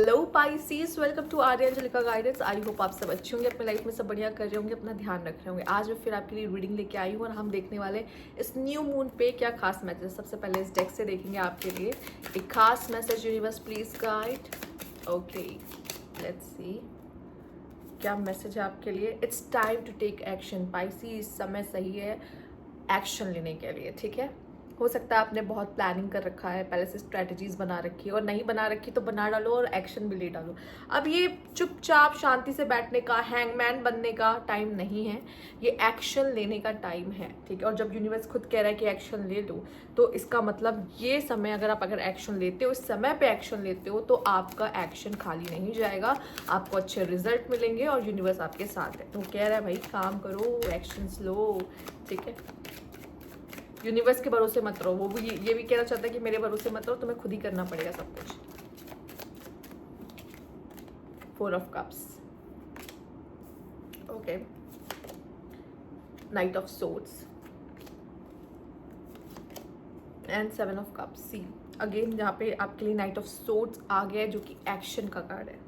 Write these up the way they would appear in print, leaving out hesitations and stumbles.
Hello Pisces, welcome to Arya Anjalika guidance. I hope आप सब अच्छे होंगे, अपने लाइफ में सब बढ़िया कर रहे होंगे, अपना ध्यान रख रहे होंगे। आज मैं फिर आपके लिए रीडिंग लेके आई हूँ और हम देखने वाले इस न्यू मून पे क्या खास मैसेज है। सबसे पहले इस डेक से देखेंगे आपके लिए एक खास message. Universe please guide. Okay, let's see क्या मैसेज है आपके लिए। It's time to take action Pisces, समय सही है एक्शन लेने के लिए। ठीक है, हो सकता है आपने बहुत प्लानिंग कर रखा है, पहले से स्ट्रेटजीज बना रखी है, और नहीं बना रखी तो बना डालो और एक्शन भी ले डालो। अब ये चुपचाप शांति से बैठने का, हैंगमैन बनने का टाइम नहीं है, ये एक्शन लेने का टाइम है। ठीक है, और जब यूनिवर्स खुद कह रहा है कि एक्शन ले लो, तो इसका मतलब ये समय अगर एक्शन लेते हो, इस समय पे एक्शन लेते हो, तो आपका एक्शन खाली नहीं जाएगा, आपको अच्छे रिजल्ट मिलेंगे और यूनिवर्स आपके साथ है। तो कह रहा है भाई काम करो, एक्शन लो। ठीक है, यूनिवर्स के भरोसे मत रहो। वो भी ये भी कहना चाहता है कि मेरे भरोसे मत रहो, तुम्हें खुद ही करना पड़ेगा सब कुछ। 4 of cups, okay, knight of swords and 7 of cups. See again यहाँ पे आपके लिए नाइट ऑफ सोर्ड्स आ गया है, जो कि एक्शन का कार्ड है।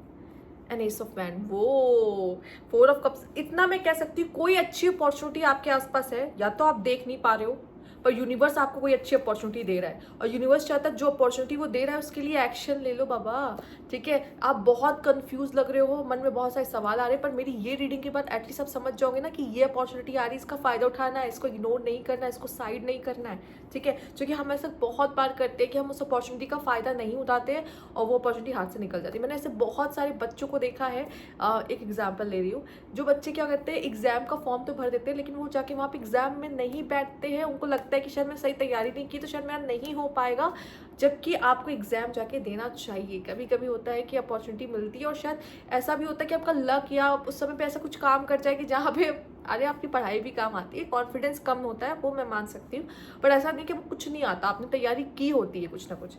एंड एस ऑफ वैंड, वो 4 ऑफ कप्स। इतना मैं कह सकती हूँ, कोई अच्छी अपॉर्चुनिटी आपके आसपास है, या तो आप देख नहीं पा रहे हो, पर यूनिवर्स आपको कोई अच्छी अपॉर्चुनिटी दे रहा है, और यूनिवर्स चाहता है जो अपॉर्चुनिटी वो दे रहा है उसके लिए एक्शन ले लो बाबा। ठीक है, आप बहुत कंफ्यूज लग रहे हो, मन में बहुत सारे सवाल आ रहे हैं, पर मेरी ये रीडिंग के बाद एटलीस्ट आप समझ जाओगे ना कि ये अपॉर्चुनिटी आ रही है, इसका फायदा उठाना है, इसको इग्नोर नहीं करना है, इसको साइड नहीं करना है। ठीक है, क्योंकि हम ऐसा बहुत बार करते हैं कि हम उस अपॉर्चुनिटी का फायदा नहीं उठाते हैं और वो अपॉर्चुनिटी हाथ से निकल जाती है। मैंने ऐसे बहुत सारे बच्चों को देखा है। एक एग्जाम्पल ले रही हूँ, जो बच्चे क्या करते हैं, एग्जाम का फॉर्म तो भर देते हैं, लेकिन वो जाके वहाँ पे एग्जाम में नहीं बैठते हैं। उनको लगता है कि शायद मैं सही तैयारी नहीं की तो शायद मेरा नहीं हो पाएगा, जबकि आपको एग्जाम जाके देना चाहिए। कभी कभी होता है कि अपॉर्चुनिटी मिलती है, और शायद ऐसा भी होता है कि आपका लक या उस समय पे ऐसा कुछ काम कर जाए कि जहाँ पे अरे आपकी पढ़ाई भी काम आती है, कॉन्फिडेंस कम होता है, वो मैं मान सकती हूँ, पर ऐसा नहीं कि वो कुछ नहीं आता, आपने तैयारी की होती है कुछ ना कुछ।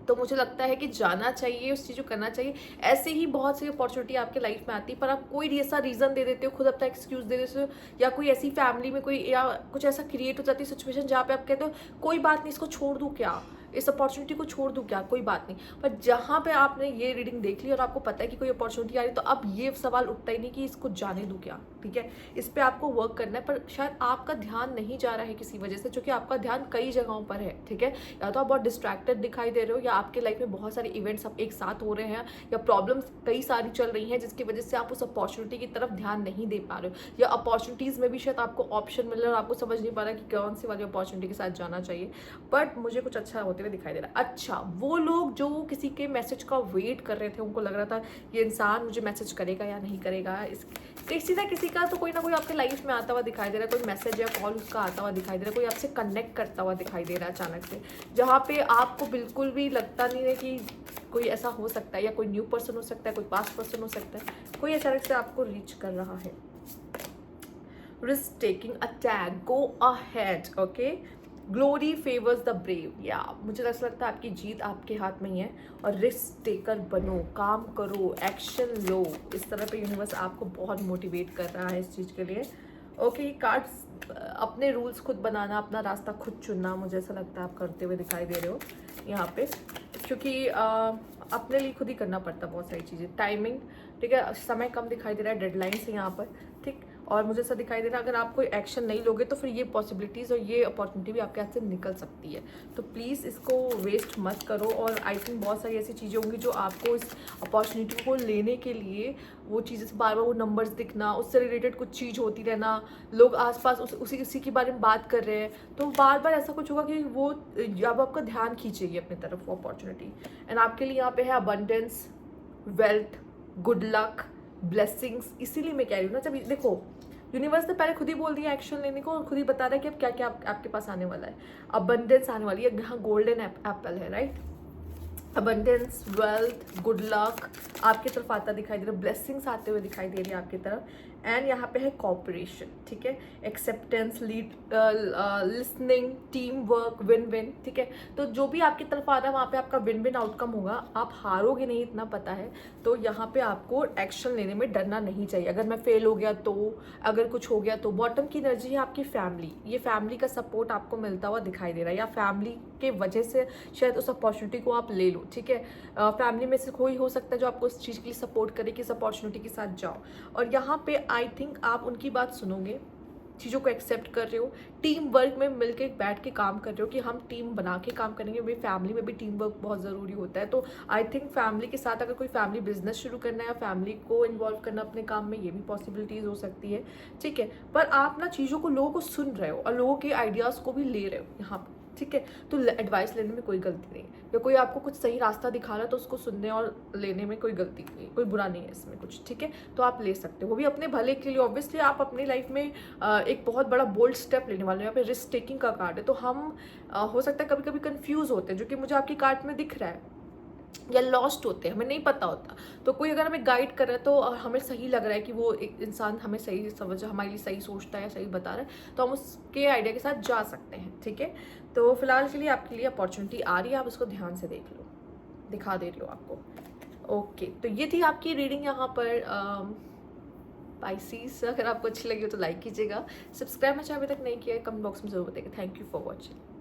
तो मुझे लगता है कि जाना चाहिए, उस चीज़ को करना चाहिए। ऐसे ही बहुत सी अपॉर्चुनिटी आपके लाइफ में आती है, पर आप कोई ऐसा रीज़न दे देते हो, खुद अपना एक्सक्यूज दे देते हो, या कोई ऐसी फैमिली में कोई या कुछ ऐसा क्रिएट हो जाती है सिचुएशन जहाँ पे आप कहते हो कोई बात नहीं, इसको छोड़ दूँ क्या, इस अपॉर्चुनिटी को छोड़ दूँ क्या, कोई बात नहीं। पर जहाँ पे आपने ये रीडिंग देख ली और आपको पता है कि कोई अपॉर्चुनिटी आ रही है, तो अब ये सवाल उठता ही नहीं कि इसको जाने दूँ क्या। ठीक है, इस पर आपको वर्क करना है, पर शायद आपका ध्यान नहीं जा रहा है किसी वजह से, क्योंकि आपका ध्यान कई जगहों पर है। ठीक है, या तो आप बहुत डिस्ट्रैक्टेड दिखाई दे रहे हो, या आपके लाइफ में बहुत सारे इवेंट्स अब एक साथ हो रहे हैं, या प्रॉब्लम्स कई सारी चल रही हैं, जिसकी वजह से आप उस अपॉर्चुनिटी की तरफ ध्यान नहीं दे पा रहे हो, या अपॉर्चुनिटीज़ में भी शायद आपको ऑप्शन मिल रहा है और आपको समझ नहीं पा रहा कि कौन सी वाली अपॉर्चुनिटी के साथ जाना चाहिए। बट मुझे कुछ अच्छा होते हुए दिखाई दे रहा है। अच्छा, वो लोग जो किसी के मैसेज का वेट कर रहे थे, उनको लग रहा था ये इंसान मुझे मैसेज करेगा या नहीं करेगा, किसी ना किसी का तो कोई ना कोई आपके लाइफ में आता हुआ दिखाई दे रहा है, कोई मैसेज या कॉल उसका आता हुआ दिखाई दे रहा है, कोई आपसे कनेक्ट करता हुआ दिखाई दे रहा है अचानक से, जहाँ पे आपको बिल्कुल भी लगता नहीं है कि कोई ऐसा हो सकता है, या कोई न्यू पर्सन हो सकता है, कोई पास्ट पर्सन हो सकता है, कोई अचानक से आपको रीच कर रहा है। Risk taking, attack, go ahead, okay, glory favours the brave. या मुझे ऐसा लगता है आपकी जीत आपके हाथ में ही है, और रिस्क टेकर बनो, काम करो, एक्शन लो। इस तरह पे यूनिवर्स आपको बहुत मोटिवेट कर रहा है इस चीज़ के लिए। ओके, कार्ड्स, अपने रूल्स खुद बनाना, अपना रास्ता खुद चुनना, मुझे ऐसा लगता है आप करते हुए दिखाई दे रहे हो यहाँ पे, क्योंकि अपने लिए खुद ही करना पड़ता है बहुत सारी चीज़ें। टाइमिंग, ठीक है, समय कम दिखाई दे रहा है, डेडलाइंस है यहाँ पर। ठीक, और मुझे ऐसा दिखाई दे रहा है अगर आप कोई एक्शन नहीं लोगे तो फिर ये पॉसिबिलिटीज़ और ये अपॉर्चुनिटी भी आपके हाथ से निकल सकती है। तो प्लीज़ इसको वेस्ट मत करो, और आई थिंक बहुत सारी ऐसी चीज़ें होंगी जो आपको इस अपॉर्चुनिटी को लेने के लिए, वो चीज़ें बार बार वो नंबर्स दिखना, उससे रिलेटेड कुछ चीज़ होती रहना, लोग आसपास उसी के बारे में बात कर रहे हैं, तो बार बार ऐसा कुछ होगा कि वो अब आपका ध्यान खींचेगी अपनी तरफ वो अपॉर्चुनिटी। एंड आपके लिए यहाँ पे है abundance, wealth, good luck, blessings. इसीलिए मैं कह रही हूँ ना, जब देखो यूनिवर्स ने पहले खुद ही बोल दिया एक्शन लेने को, और खुद ही बता रहा है कि अब क्या क्या आपके पास आने वाला है। अबंडेंस आने वाली है, यहाँ गोल्डन एप्पल है, right. Abundance, wealth, good luck आपकी तरफ आता दिखाई दे रहा है, ब्लेसिंग्स आते हुए दिखाई दे रही है आपकी तरफ, एंड यहाँ पे है कॉपरेशन, ठीक है, acceptance, lead, listening, team work, win win, ठीक है। तो जो भी आपकी तरफ आ रहा है वहाँ पे आपका विन विन आउटकम होगा, आप हारोगे नहीं, इतना पता है। तो यहाँ पे आपको एक्शन लेने में डरना नहीं चाहिए। अगर मैं फेल हो गया तो, अगर कुछ हो गया तो, बॉटम की एनर्जी है आपकी फैमिली, ये फैमिली का सपोर्ट आपको मिलता हुआ दिखाई दे रहा है, या फैमिली के वजह से शायद उस अपॉर्चुनिटी को आप ले लो, ठीक है। फैमिली में से कोई हो सकता है जो आपको उस चीज़ के लिए सपोर्ट करे कि इस अपॉर्चुनिटी के साथ जाओ। और यहाँ पे आई थिंक आप उनकी बात सुनोगे, चीज़ों को एक्सेप्ट कर रहे हो, टीम वर्क में मिलके बैठ के काम कर रहे हो कि हम टीम बना के काम करेंगे। भाई फैमिली में भी टीम वर्क बहुत ज़रूरी होता है। तो आई थिंक फैमिली के साथ अगर कोई फैमिली बिजनेस शुरू करना है या फैमिली को इन्वॉल्व करना अपने काम में, ये भी पॉसिबिलिटीज़ हो सकती है, ठीक है। पर आप ना चीज़ों को, लोगों को सुन रहे हो और लोगों के आइडियाज़ को भी ले रहे हो यहाँ पर, ठीक है। तो एडवाइस लेने में कोई गलती नहीं है, या कोई आपको कुछ सही रास्ता दिखा रहा है तो उसको सुनने और लेने में कोई गलती नहीं, कोई बुरा नहीं है इसमें कुछ, ठीक है। तो आप ले सकते हो, वो भी अपने भले के लिए। ऑब्वियसली आप अपनी लाइफ में एक बहुत बड़ा बोल्ड स्टेप लेने वाले हो, यहाँ पे रिस्क टेकिंग का कार्ड है। तो हम हो सकता है कभी कभी कंफ्यूज होते हैं, जो कि मुझे आपकी कार्ड में दिख रहा है, या लॉस्ट होते हैं, हमें नहीं पता होता। तो कोई अगर हमें गाइड कर रहा है तो हमें सही लग रहा है कि वो एक इंसान हमें सही समझ, हमारे लिए सही सोचता है या सही बता रहा है, तो हम उसके आइडिया के साथ जा सकते हैं, ठीक है। तो फिलहाल के लिए आपके लिए अपॉर्चुनिटी आ रही है, आप उसको ध्यान से देख लो, दिखा दे रही हो आपको। ओके, तो ये थी आपकी रीडिंग यहाँ पर पाइसीस। अगर आपको अच्छी लगी हो तो लाइक कीजिएगा, सब्सक्राइब मैं अभी तक नहीं किया है, कमेंट बॉक्स में जरूर बताइएगा। Thank you for watching.